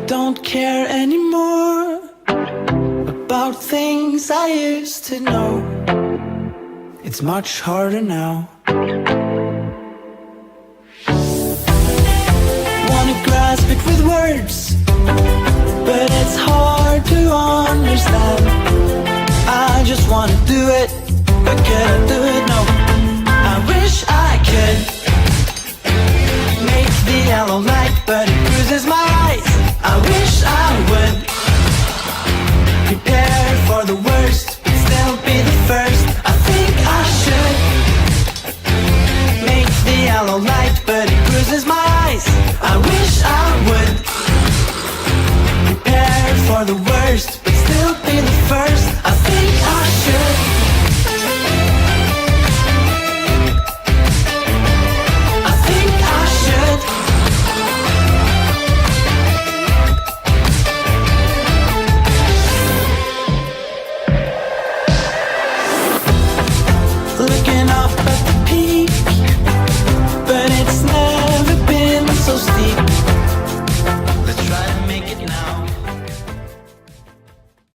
don't care anymore about things I used to know. It's much harder now. Wanna grasp it with words, but it's hard to understand. I just wanna do it, but can I do it? No. I wish I could make the yellow light, but it bruises my eyes. I wish I would prepare for the worst, but still be the first. I think I should make the yellow light, but it bruises my eyes. I wish I would prepare for the worst, but still be the first. I think I should. I think I should. Looking up at the